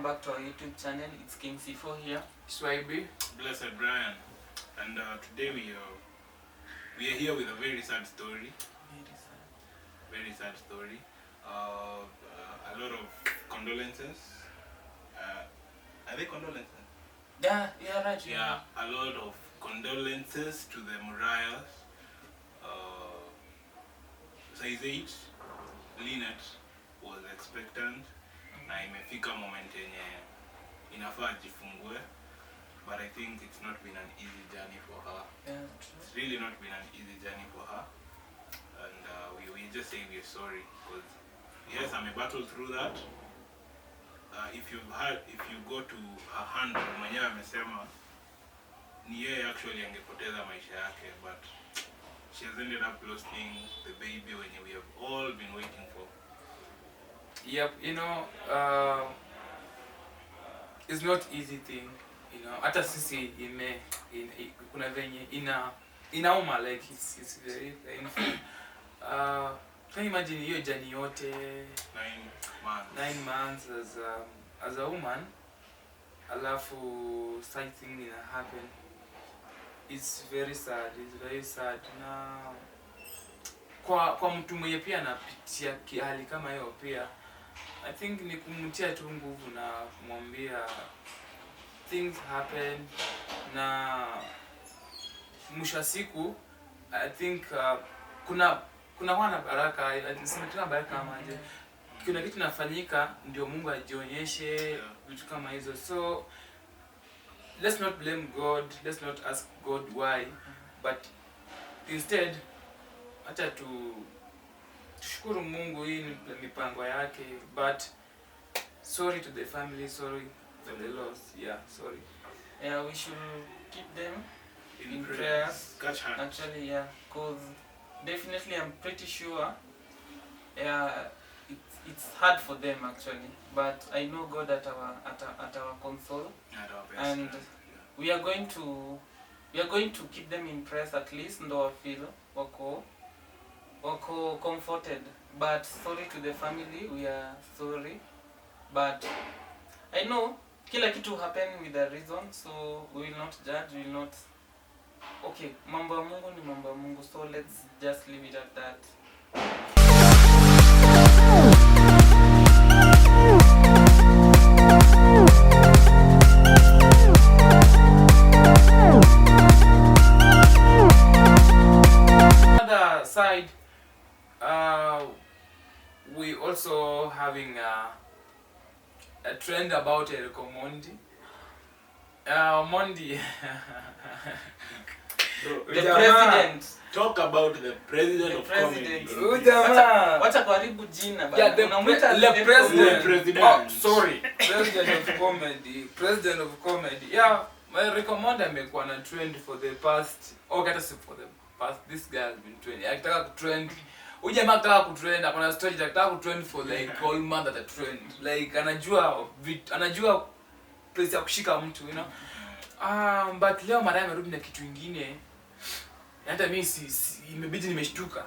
welcome back to our YouTube channel. It's King C4 here. Swaibi. Blessed Brian. And today we are here with a very sad story. Very sad story. A lot of condolences. Are they condolences? Yeah, right. Yeah, a lot of condolences to the Muriahs. Size 8, Lynette was expectant. Na imefika moment yenye inafaa ajifungue. But I think it's not been an easy journey for her. Yeah, true. It's really not been an easy journey for her. And we just say we're sorry because yes, I may battle through that. If you go to her handle, mwenyewe amesema ni yeye actually angepoteza maisha yake, but she has ended up losing the baby when we have all been waiting for. Yep, it's not easy thing, hata sisi kuna venye inauma, like it's very painful. Can you imagine hiyo journey yote 9 months as a woman, alafu something ina happen. It's very sad. Na kwa mtu mwenye pia anapitia hali kama hiyo pia, I think ni kumtia tu nguvu na kumwambia things happen, na mwisho wa siku I think kuna wana baraka, nisema tena baraka kama aje. Kuna kitu nafanyika ndio Mungu ajionyeshe vitu kama hizo. So let's not blame God, let's not ask God why, but instead hata tushukuru Mungu, hii ni mipango yake. But sorry to the family, sorry for the loss. Yeah, sorry. Yeah, we should keep them in prayers. Catch her. Actually, yeah, because definitely I'm pretty sure, yeah, it's hard for them actually. But I know God at our console, and we are going to keep them in prayers at least, ndo feel wako comforted. But sorry to the family, we are sorry. But I know kila kitu happen with a reason, so we will not judge, we will not. Okay, mambo ya Mungu ni mambo ya Mungu, so let's just leave it at that. Other side, we also having a trend about Erico Mondi. Mondi. The president. Talk about the president of president. comedy. Wacha karibu jina bana. Yeah, the president. Oh, sorry. President of comedy. President of comedy. Yeah, I recommend amekuwa na trend for the past. This guy has been trending. Akitaka kutrend. Huyu jamaa akitaka kutrend, akona story akitaka kutrend for like all month at a trend. Like anajua place ya kushika mtu, but leo mara amerudi na kitu kingine. Hata mimi imebidi nimeshtuka.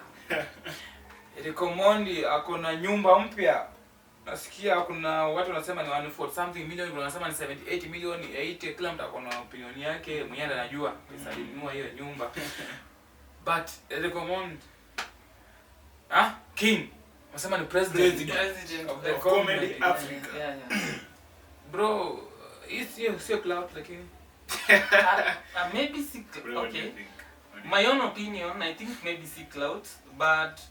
Recommend akona nyumba mpya. Nasikia kuna watu wanasema ni 140 something million, kuna wanasema ni 78 million, 80, kila mtu akona opinion yake, mwenyewe anajua pesa alinunua hiyo nyumba. But recommend King wanasema ni president of the comedy Africa. Yeah. Bro, sio cloud lakini Maybe okay. My own opinion, I think maybe see clout, but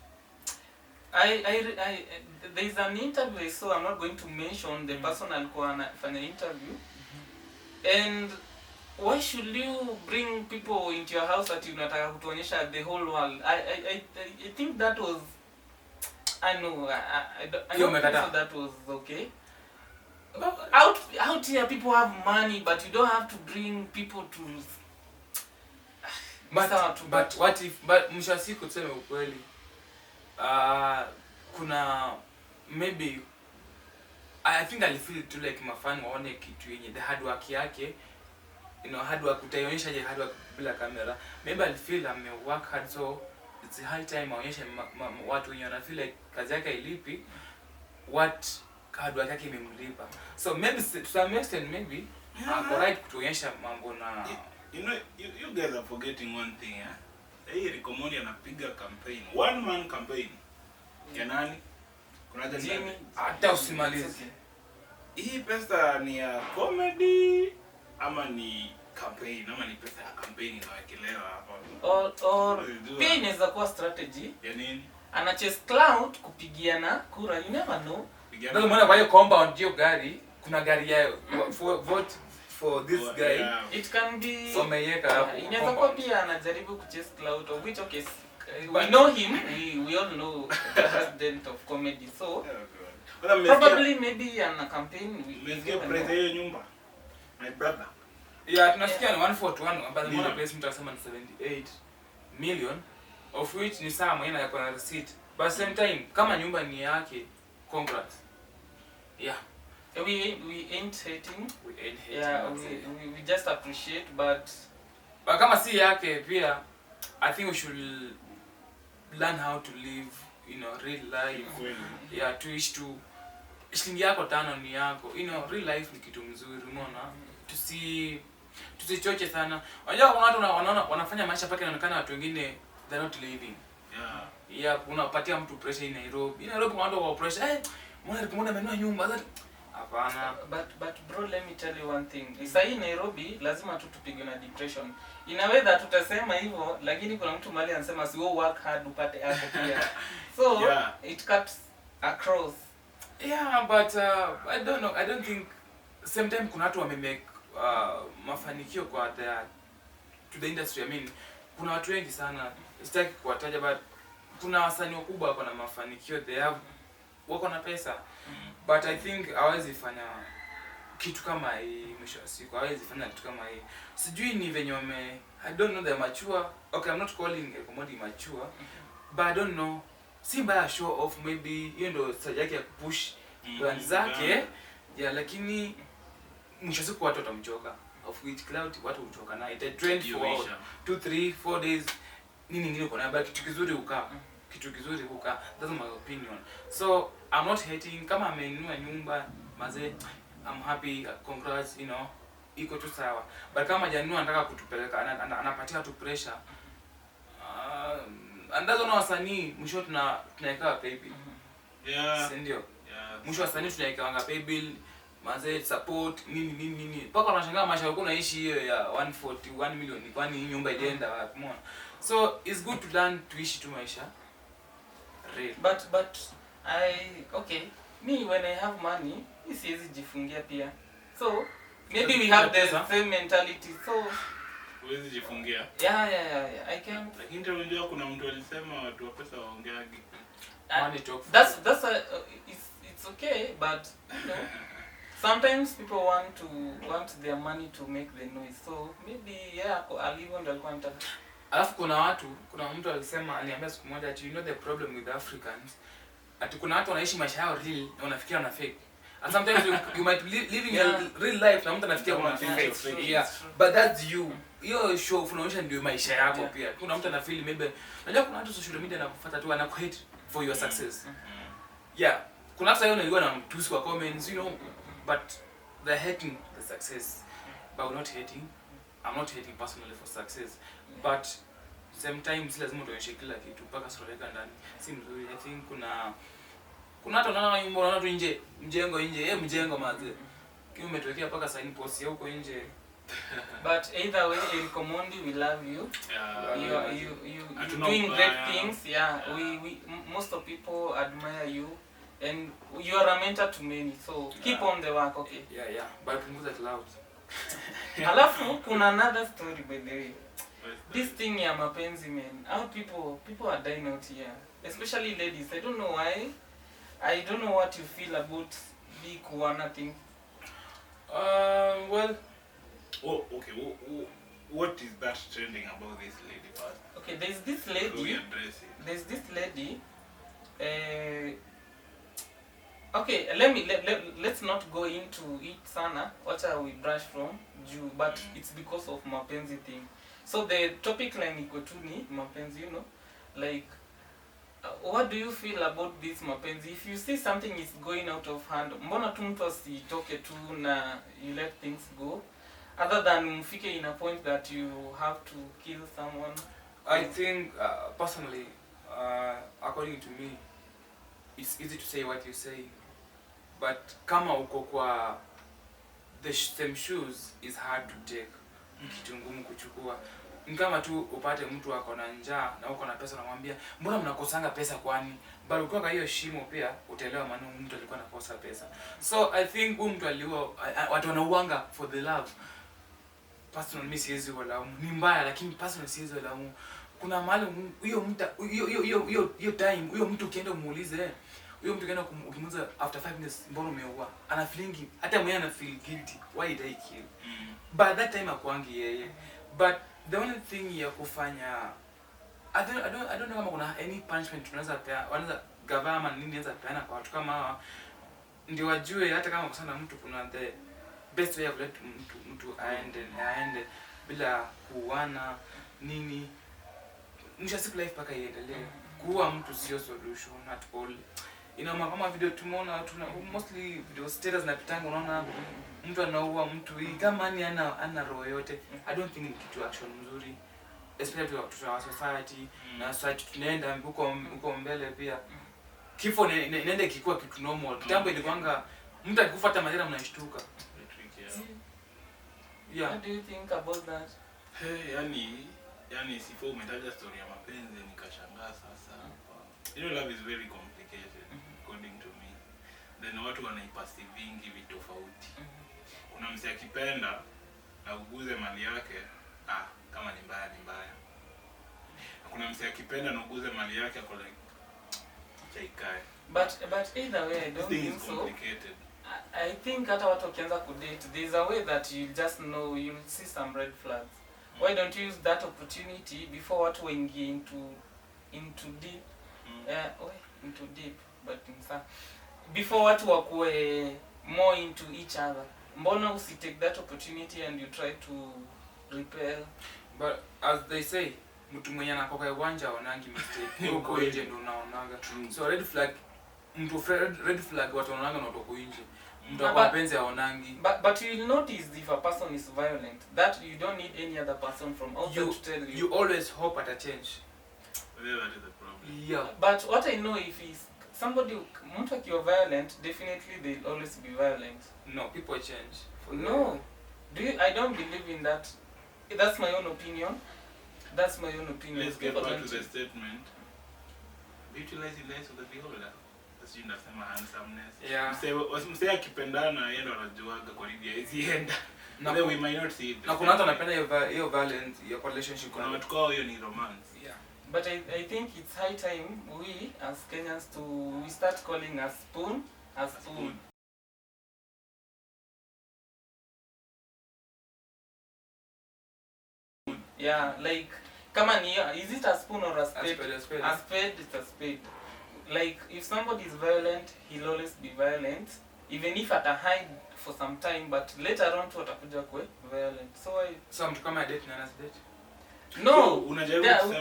there is an interview I saw. I'm not going to mention the person alikuwa anafanya interview. And why should you bring people into your house that unataka kutuonyesha the whole world? I think that was, I know I don't think so that was okay. Out here people have money, but you don't have to bring people to. But what if, mwisho siku tuseme ukweli, kuna maybe I think I feel to like mafani waone kitu yenye the hard work yake, hard work utaionyesha je hard work bila kamera. Maybe I feel work hard, so it's high time aonyeshe watu wenye wana feel like kazi yake ilipi what hard work yake imemlipa. So maybe to some extent maybe ako right kutuonyesha mambo na You know, you guys are forgetting one thing, eh? Hii Rick Omondi anapiga campaign, one man campaign. Ya nani? Kuna Jimmy, hata usimalize. Hii pesa ni ya comedy ama ni campaign ama ni pesa ya campaign inawekelewa hapa? or pia inaweza kuwa strategy. Ya nini? Ana chase cloud kupigiana kura, you never know. Ndio maana kwa hiyo compound hiyo gari kuna gari yao vote for this guy. Yeah. It can be Wameiweka hapo. inaweza kuwa pia anajaribu kuchase cloud, of which okay, we know him, we all know the president of comedy, so Oh, God. probably maybe ana campaign. Umesikia price ya hiyo nyumba? My brother. Yeah, tunasikia ni 141 but the money placement anasema ni 78 million of which ni sawa mwenyewe yako na receipt. But same time kama nyumba ni yake, congrats. Yeah. We ain't hating. We ain't hating. Yeah, we just appreciate, but kama si yake pia I think we should learn how to live, you know, real life. Kweli. Yeah, tuishi tu shilingi yako tano ni yako. You know, real life ni kitu mzuri, unaona? Tusichoche sana. Unajua kuna watu wanaona wanafanya maisha paka inaonekana watu wengine they're not living. Yeah. Yeah, unapatia mtu pressure in Nairobi. In Nairobi kuna watu wa pressure. Mbona amenunua nyumba? Hapana. But bro, let me tell you one thing. Isa hii Nairobi lazima tu tupige na depression. Inaweza tutasema hivyo, lakini kuna mtu mali anasema si wewe work hard upate yako pia. So Yeah. it cuts across. Yeah, but I don't know. I don't think same time kuna watu wamemake mafanikio kwa to the industry. I mean, kuna watu wengi sana. Sitaki kuwataja but kuna wasanii wakubwa wako na mafanikio, they have wako na pesa. But I think hawezi fanya kitu kama hii mwisho wa siku. Hawezi fanya kitu kama hii. Sijui ni venye I don't know, they're mature. Okay, I'm not calling a commodity mature. But I don't know. Si mbaya show off maybe hiyo ndio stage yake ya kupush brand zake. Yeah, lakini mwisho wa siku watu watamchoka. Of which cloud watu huchoka na ita trend for 2, 3, 4 days. Nini nyingine uko na but kitu kizuri ukaa. Kitu kizuri huka. That's my opinion. So I'm not hating. Kama amenunua nyumba mazee, I'm happy, congrats, you know, iko tu sawa. But kama janunua anataka kutupeleka, anapatia tu pressure. Andazo na wasanii mwisho tunaweka pay bill. Yeah. Ndio. Yeah. Mwisho wasanii tunaweka pay bill, mazee support nini. Paka unashangaa maisha yako unaishi hiyo ya 141 million. Kwani hii nyumba ilienda wapi? Umeona? So it's good to learn to ishi tu maisha real. But okay, me when I have money, siwezi jifungia pia. So maybe we have the same mentality. So Huwezi jifungia. Yeah. I can. Lakini unajua kuna mtu alisema watu wa pesa waongeagi. Money talk. That's it's okay, but you know, sometimes people want their money to make the noise. So maybe alivyo ndio alikuwa anataka. Alafu kuna mtu alisema, aliambia siku moja ati you know the problem with Africans, ati kuna watu wanaishi maisha yao real na wanafikiria wana fake. And sometimes you might be living a real life na mtu anafikiria kuna fake. Yeah, but that's you. Hiyo show unaonyesha ndio maisha yako pia. Kuna mtu anafeel maybe, unajua kuna watu social media anakufuata tu anakuhate for your success. Yeah, kuna watu wao nilikuwa na mtusi kwa comments, you know, but they're hating the success. But we're not hating. I'm not hating personally for success. But same time si lazima tuonyeshe kila kitu mpaka sureka ndani. Si mzuri. I think kuna watu wanaona tu nje, mjengo maze. Kile umetokea mpaka sign post ya huko nje. But either way, Rick Omondi, we love you. You're doing great things. Yeah, we most of people admire you, and you are a mentor to many. So keep on the work, okay? Yeah. But punguza cloud. Alafu kuna another story by the way. This thing ya mapenzi, man. How people are dying out here, especially ladies. I don't know why. I don't know what you feel about the Kuwana thing. Well. Oh, okay. What is that trending about this lady first? Okay, there's this lady. Okay, let's not go into it sana. What are we brush from Jew, but it's because of mapenzi thing. So the topic line iko tu ni mapenzi, you know, like what do you feel about this mapenzi? If you see something is going out of hand, mbona tu mtu asitoke tu na you let things go, other than mfike in a point that you have to kill someone? I think personally, according to me, it's easy to say what you say, but kama uko kwa the same shoes is hard to take. Kitu ngumu kuchukua. Ni kama tu upate mtu ako na njaa na uko na pesa, unamwambia mbona mnakosanga pesa kwani? Bali ukiwa kwa hiyo shimo pia utaelewa maana mtu alikuwa anakosa pesa. So I think mtu aliua, watu wanauanga for the love. Personal mimi siwezi walaumu. Ni mbaya lakini personal siwezi walaumu. Kuna mahali hiyo time huyo mtu ukienda umuulize, huyo mtu ukienda ukimuuliza after 5 minutes mbona umeua, ana feeling, hata mwenyewe ana feel guilty, why did I kill? By that time akwangi yeye. But the only thing ya kufanya, I don't know kama kuna any punishment tunaweza wanaweza government nini inaweza peana kwa watu kama hawa ndio wajue hata kama kusana mtu kuna the best way of let mtu aende bila kuuana nini. Mwisho siku life paka iendelee. Kuua mtu sio solution at all. Inaona kama video tumeona tuna mostly video status na pitanga, unaona mtu anaua mtu hii kama ni ana roho yote. I don't think ni kitu action mzuri, especially to our society na society tunaenda huko mbele pia. Kifo inaenda kikuwa kitu normal. Kitambo ilikuanga mtu akikufuata madhara mnashtuka. Yeah. What do you think about that? Hey, yani sifo umetaja story ya mapenzi nikashangaa sasa. You know, love is very complicated according to me. Then watu wanaipasi vingi vitu tofauti. Kuna msi akipenda na uguze mali yake, kama ni mbaya ni mbaya. Kuna msi akipenda na uguze mali yake ako like chaikae. But either way I don't think so. I think hata watu wakianza kudate, there's a way that you just know, you'll see some red flags. Why don't you use that opportunity before watu waingie into deep? Into deep, but before watu wakue more into each other. Mbona usi take that opportunity and you try to repel? But as they say, mtu mwenye anakoka uwanja aonangi mistake. Huko nje ndo unaonaga. So red flag watu wanaona na watu nje. Mtu kwa penzi aonangi. But you will notice if a person is violent, that you don't need any other person from outside to tell you. You always hope at a change. Yeah, that is the problem. Yeah. But what I know, if he's somebody mtu akiwa violent, definitely they'll always be violent. No, people change. No. I don't believe in that. That's my own opinion. That's my own opinion. Let's get back to the statement. Utilize the lies of the beholder. That's you nasema handsomeness. Yeah. Msee akipendana yeye ndo anajuaga kwa nini haizienda. Now we might not see it. Na kuna watu wanapenda hiyo violence, hiyo relationship. Kuna watu kwao hiyo ni romance. Yeah. But I think it's high time we as Kenyans we start calling a spoon a spoon. Yeah, like kama ni is it a spoon or a spade? A spade. A spade is a spade. Like if somebody is violent, he'll always be violent, even if at a hide for some time, but later on tu atakuja kuwa violent. So mtu kama date na date. No,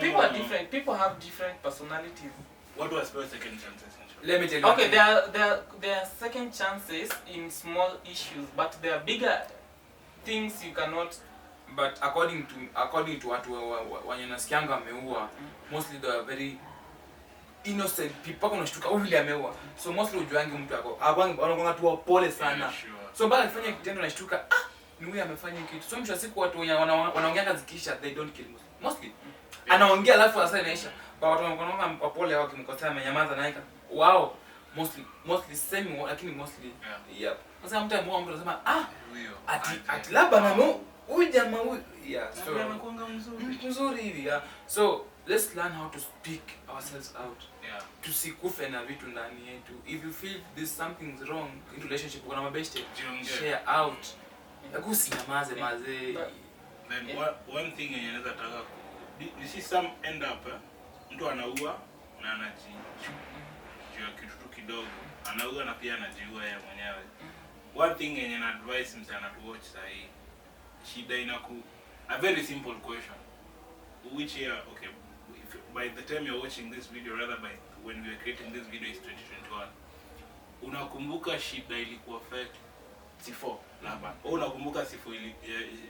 people are different. People have different personalities. What was first second chances? Let me tell you. Okay, there are second chances in small issues, but there are bigger things you cannot. But according to watu wenye nasikianga ameua, mostly they are very innocent people. Unashtuka huyu ameua. So mostly ujuangi mtu ako anakuanga tu pole sana. So baada kufanya kitendo unashtuka ni huyu amefanya kitu. So mwisho siku watu wanaongea zikisha they don't kill mostly. Anaongea alafu sasa inaisha. But watu wanakuanga pole wao kimkosea amenyamaza naika. Wow, mostly same lakini mostly yeah. Sasa mtu ameua mtu anasema huyo ati labda na huyu jamaa huyu so anakuanga mzuri hivi so let's learn how to speak ourselves out. Yeah. Tusikufe na vitu ndani yetu. If you feel there's something's wrong in relationship kuna mabeste share out. Yakusinyamaze mazee. Then one thing yenye naweza taka you see some end up mtu anaua na anajiua kitu tu kidogo. Anaua na pia anajiua yeye mwenyewe. One thing yenye na advice msana to watch sahi. Shida a very simple question. Which year, okay, by the time you're watching this video, rather by when we were creating this video is 2021. Unakumbuka shida ilikuwa affect C4 labda. Unakumbuka C4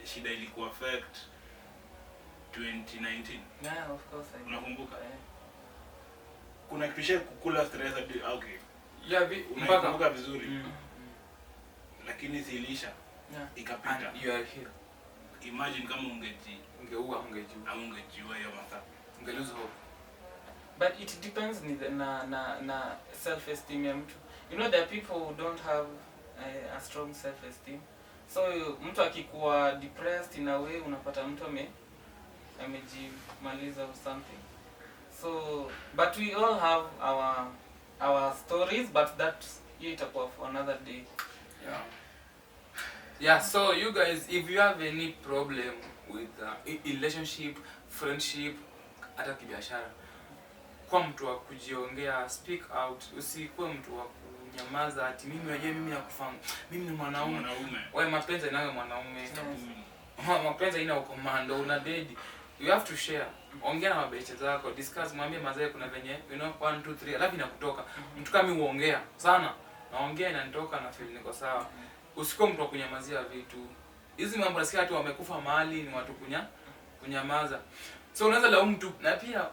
shida ilikuwa affect 2019? Yeah, of course I do. Unakumbuka? Kuna kitu kukula stress hadi okay. Yeah, unakumbuka vizuri. Lakini zilisha. Yeah. Ikapita. And you are here. Imagine kama ungejiua hiyo masaa. Ungelose hope. But it depends na self esteem ya mtu. You know, there are people who don't have a strong self esteem. So mtu akikuwa depressed in a way, unapata mtu amejimaliza or something. So but we all have our stories, but that itakuwa for another day. Yeah, so you guys, if you have any problem with relationship, friendship, hata kibiashara, kwa mtu wa kujiongea, speak out. Usikuwe mtu wa kunyamaza ati mimi wenyewe mimi nakufahamu. Mimi ni mwanaume. Wewe mapenzi inawe mwanaume. Mapenzi ina ukomando, una dedi. You have to share. Ongea na mabeche zako, discuss, mwambie mazee kuna venye, you know, 1 2 3, alafu inakutoka. Mtu kama mimi huongea sana. Naongea inanitoka na feel niko sawa. Usikuwe mtu wa kunyamazia vitu. Hizi mambo nasikia watu wamekufa mahali ni watu kunyamaza. So unaweza laumu mtu na pia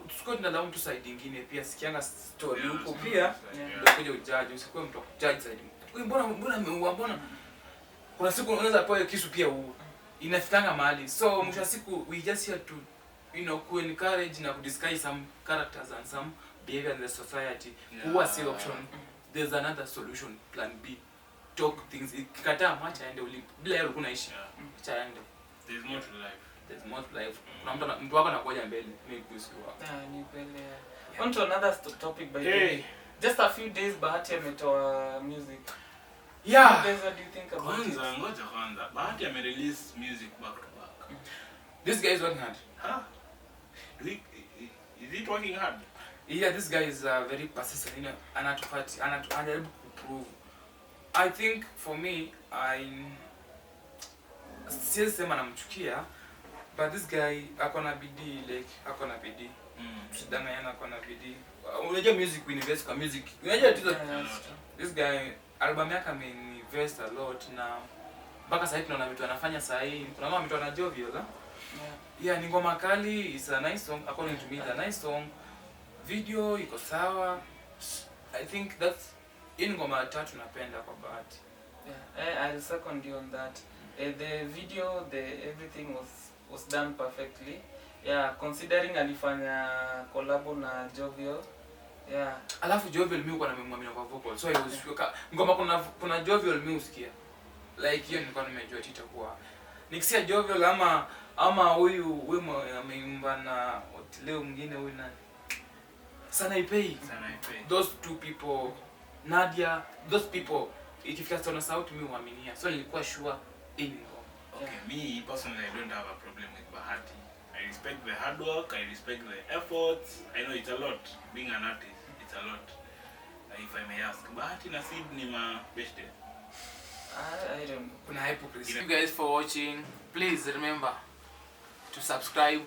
usikuwe tunalaumu mtu side nyingine pia sikianga story huko pia ndio kuja ujudge. Usikuwe mtu wa kujudge side. Mbona ameua mbona? Kuna siku unaweza poa kisu pia huu. Inafikanga mahali. So mwisho wa siku we just here to, you know, to encourage na discuss some characters and some behavior in the society. Who are still option. There's another solution, plan B. Talk things. Ikikataa macha aende ulipo. Bila yeye unaishi. Acha aende. There's more to life. There's more to life. Kuna mtu wako anakuja mbele. Mimi kusiwa. Ni kweli. On to another topic by the way. Just a few days Bahati ametoa music. Yeah. What do you think about it? Kwanza. Bahati ame-release music back to back. This guy is working hard. Huh? Is it working hard? Yeah, this guy is very persistent. You know, anajaribu kuprove. I think for me, siwezi sema namchukia, but this guy akona bidii, like akona bidii. Sidanganyana akona bidii. Unajua music, we invest kwa music. Unajua this guy album yake ameinvest a lot na mpaka sasa tunaona vitu anafanya sasa hivi. Kuna kama mtu ana Jovial, yeah, ni ngoma kali, it's a nice song, according to me, it's a nice song. Video iko sawa. I think that's ngoma tatu napenda kwa Bahati. Yeah, I'll second you on that. The video, everything was done perfectly. Yeah, considering alifanya collab na Jovial. Yeah. Alafu Jovial mimi uko na memwamini kwa vocal. So I was sure ngoma kuna Jovial mimi usikia. Like hiyo nilikuwa nimejua itakuwa. Nikisia Jovial ama huyu ameimba na leo mwingine huyu nani? Sanaipei. Those two people, Nadia, those people, ikifika sana sauti mimi huaminia. So nilikuwa sure ngoma. Okay, me personally I don't have a problem with Bahati. I respect the hard work, I respect the efforts. I know it's a lot being an artist. It's a lot. If I may ask, Bahati na Sid ni ma best day? I don't know. Kuna hypocrisy. Thank you guys for watching. Please remember to subscribe,